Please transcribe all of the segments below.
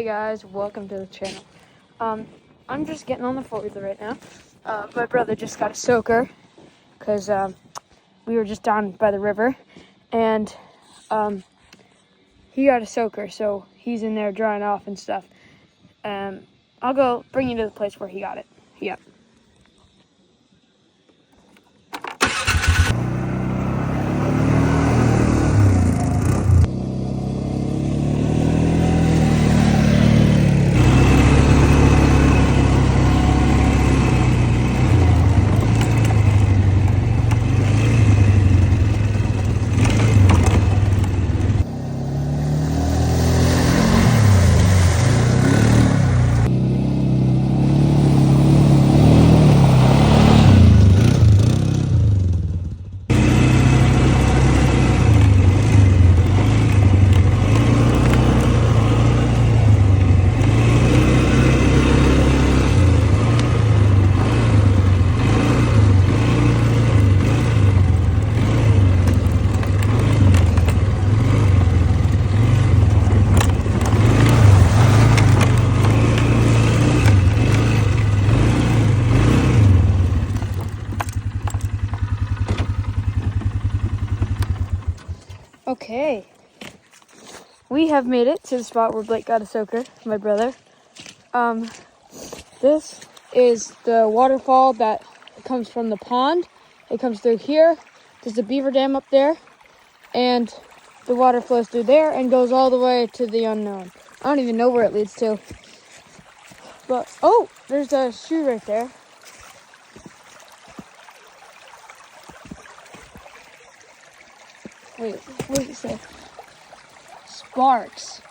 guys, welcome to the channel. I'm just getting on the four-wheeler right now. My brother just got a soaker because we were just down by the river, and he got a soaker, so he's in there drying off and stuff. I'll go bring you to the place where he got it. Yep. Okay, we have made it to the spot where Blake got a soaker, my brother. This is the waterfall that comes from the pond. It comes through here. There's the Beaver Dam up there, and the water flows through there and goes all the way to the unknown. I don't even know where it leads to. But, oh, there's a shoe right there. Wait, what did it say? Sparks.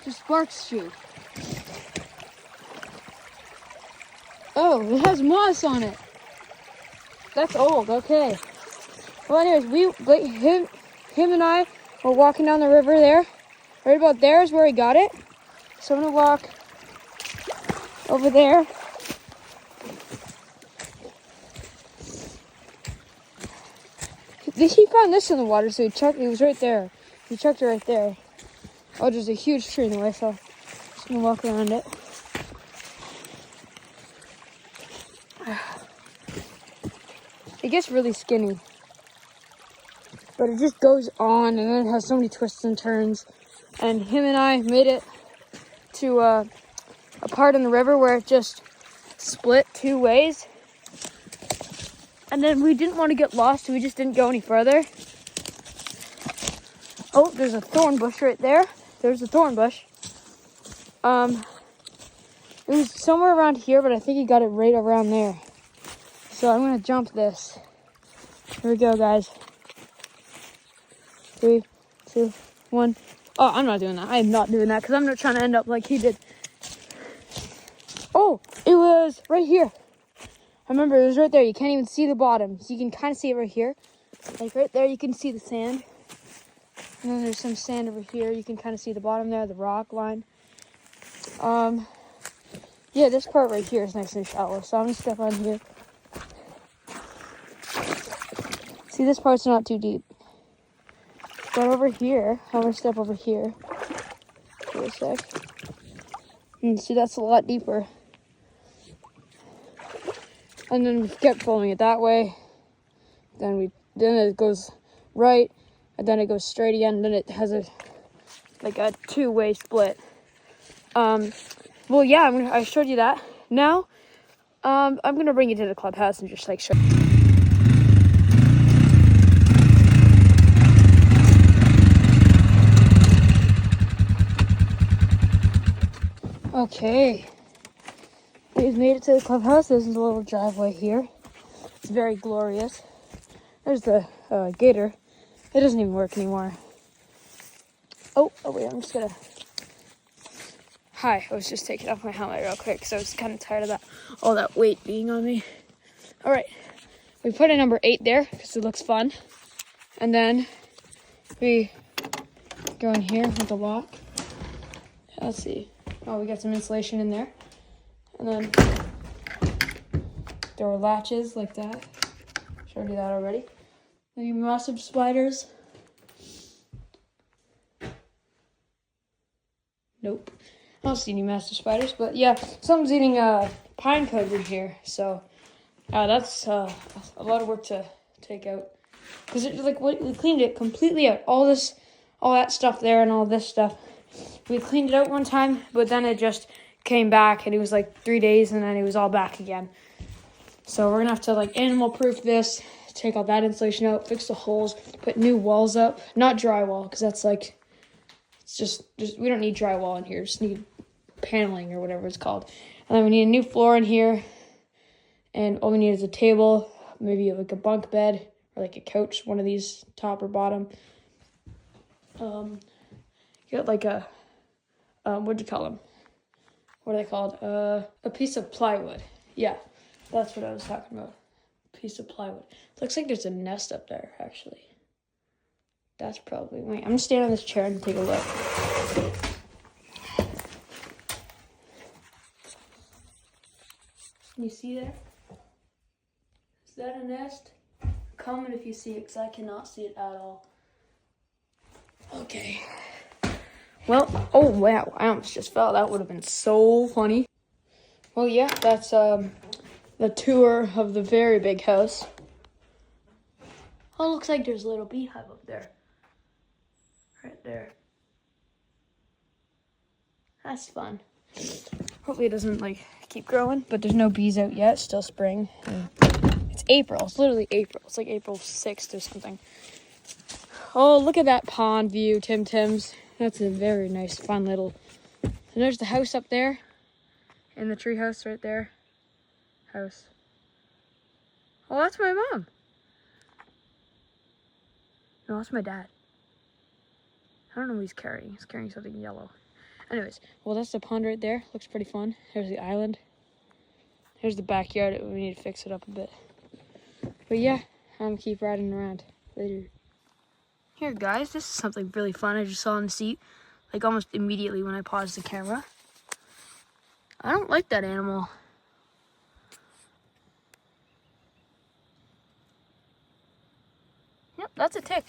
The Sparks shoe. Oh, it has moss on it. That's old, okay. Well, anyways, him and I were walking down the river there. Right about there is where he got it. So I'm gonna walk over there. He found this in the water, so it was right there. He chucked it right there. Oh, there's a huge tree in the way, so I'm just gonna walk around it. It gets really skinny, but it just goes on, and then it has so many twists and turns. And him and I made it to a part in the river where it just split two ways. And then we didn't want to get lost, so we just didn't go any further. Oh, there's a thorn bush right there. There's a thorn bush. It was somewhere around here, but I think he got it right around there. So I'm gonna jump this. Here we go, guys. 3, 2, 1. Oh, I'm not doing that. I am not doing that because I'm not trying to end up like he did. Oh, it was right here. I remember it was right there. You can't even see the bottom. So you can kind of see it right here. Like right there, you can see the sand. And then there's some sand over here. You can kind of see the bottom there, the rock line. Yeah, this part right here is nice and shallow. So I'm going to step on here. See, this part's not too deep. But over here, I'm going to step over here for a sec. And see, that's a lot deeper. And then we kept following it that way. Then it goes right, and then it goes straight again. And then it has a two-way split. Well, yeah, I showed you that. Now, I'm gonna bring you to the clubhouse and just show you. Okay. We've made it to the clubhouse. There's a little driveway here. It's very glorious. There's the gator. It doesn't even work anymore. Oh wait, I'm just gonna... Hi, I was just taking off my helmet real quick because I was kind of tired of all that weight being on me. All right, we put a number 8 there because it looks fun. And then we go in here with the lock. Let's see. Oh, we got some insulation in there. And then there were latches like that. Showed you that already. The massive spiders. Nope. I don't see any master spiders, but yeah, someone's eating pine cone here, so that's a lot of work to take out. Because we cleaned it completely out. All that stuff there and all this stuff. We cleaned it out one time, but then it just came back and it was like 3 days and then it was all back again. So we're gonna have to animal proof this, take all that insulation out, fix the holes, put new walls up. Not drywall, because that's it's just we don't need drywall in here, just need paneling or whatever it's called. And then we need a new floor in here. And all we need is a table, maybe a bunk bed or a couch, one of these, top or bottom. Get what'd you call them? What are they called? A piece of plywood. Yeah, that's what I was talking about. Piece of plywood. Looks like there's a nest up there, actually. That's probably, wait, I'm gonna stand on this chair and take a look. Can you see there? Is that a nest? Comment if you see it, because I cannot see it at all. Okay. Well, oh wow, I almost just fell. That would have been so funny. Well, yeah, that's the tour of the very big house. Oh, looks like there's a little beehive up there. Right there. That's fun. Hopefully it doesn't keep growing, but there's no bees out yet. Still spring. It's April. It's literally April. It's like April 6th or something. Oh, look at that pond view, Tim Tim's. That's a very nice, fun little. And there's the house up there, and the tree house right there. House. Oh, that's my mom. No, that's my dad. I don't know what he's carrying. He's carrying something yellow. Anyways, well, that's the pond right there. Looks pretty fun. There's the island. Here's the backyard. We need to fix it up a bit. But yeah, I'm gonna keep riding around later. Here, guys, this is something really fun I just saw in the seat, almost immediately when I paused the camera. I don't like that animal. Yep, that's a tick.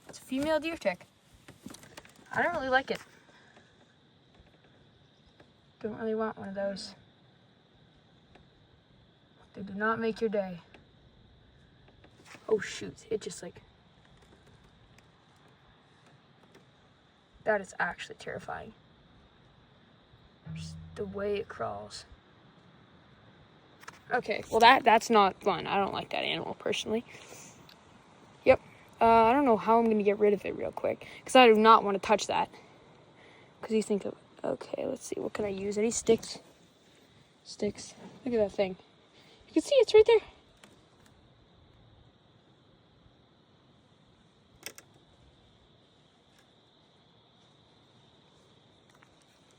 It's a female deer tick. I don't really like it. Don't really want one of those. They do not make your day. Oh shoot, it just that is actually terrifying. Just the way it crawls. Okay, well that's not fun. I don't like that animal personally. Yep. I don't know how I'm gonna get rid of it real quick, because I do not want to touch that. Because you think of, okay, let's see, what can I use? Any sticks? Sticks. Look at that thing. You can see it's right there.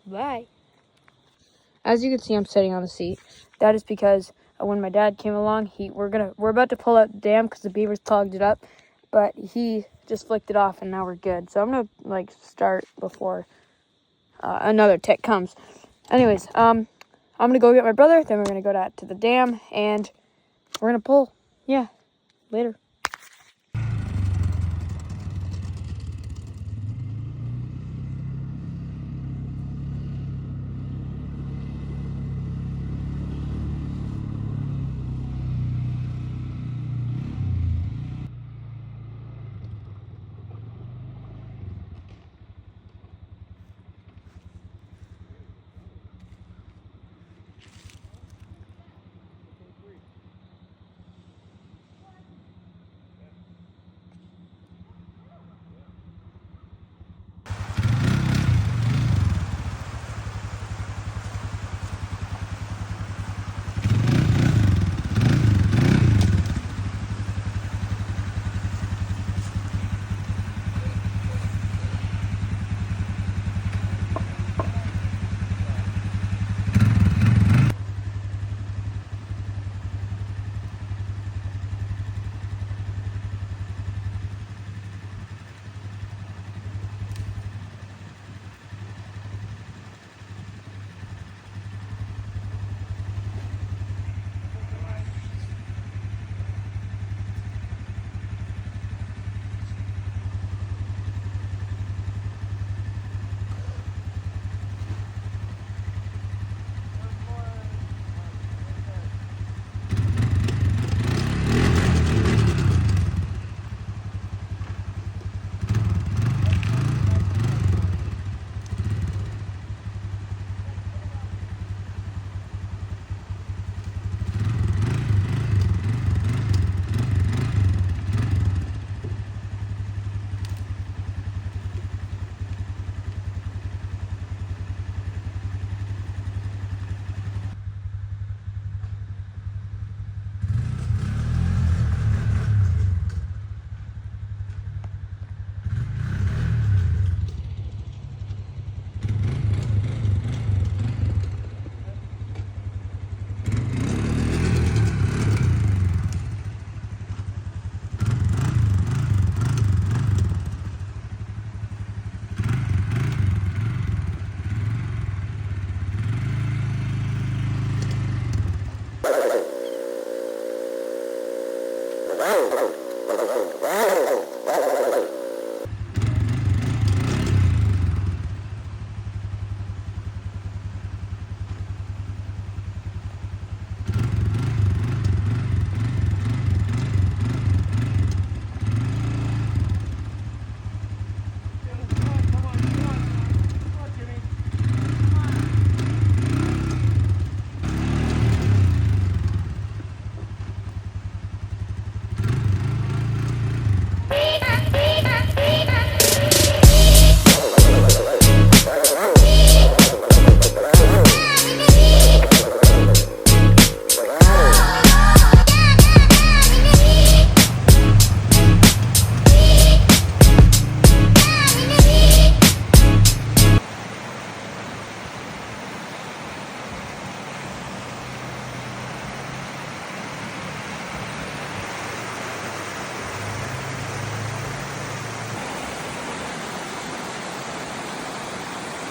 Bye. As you can see, I'm sitting on the seat. That is because when my dad came along, we're about to pull out the dam because the beavers clogged it up, but he just flicked it off and now we're good. So I'm gonna start before another tick comes. Anyways, I'm gonna go get my brother. Then we're gonna go to the dam and we're gonna pull. Yeah, later.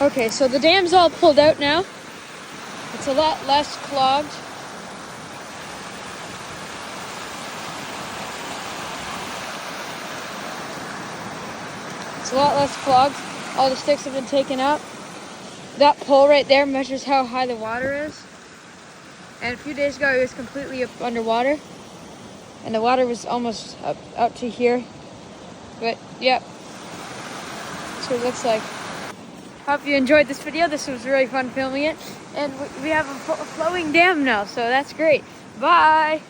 Okay, so the dam's all pulled out now. It's a lot less clogged. It's a lot less clogged. All the sticks have been taken out. That pole right there measures how high the water is. And a few days ago, it was completely up underwater. And the water was almost up to here. But, yep. That's what it looks like. Hope you enjoyed this video. This was really fun filming it. And we have a flowing dam now, so that's great. Bye!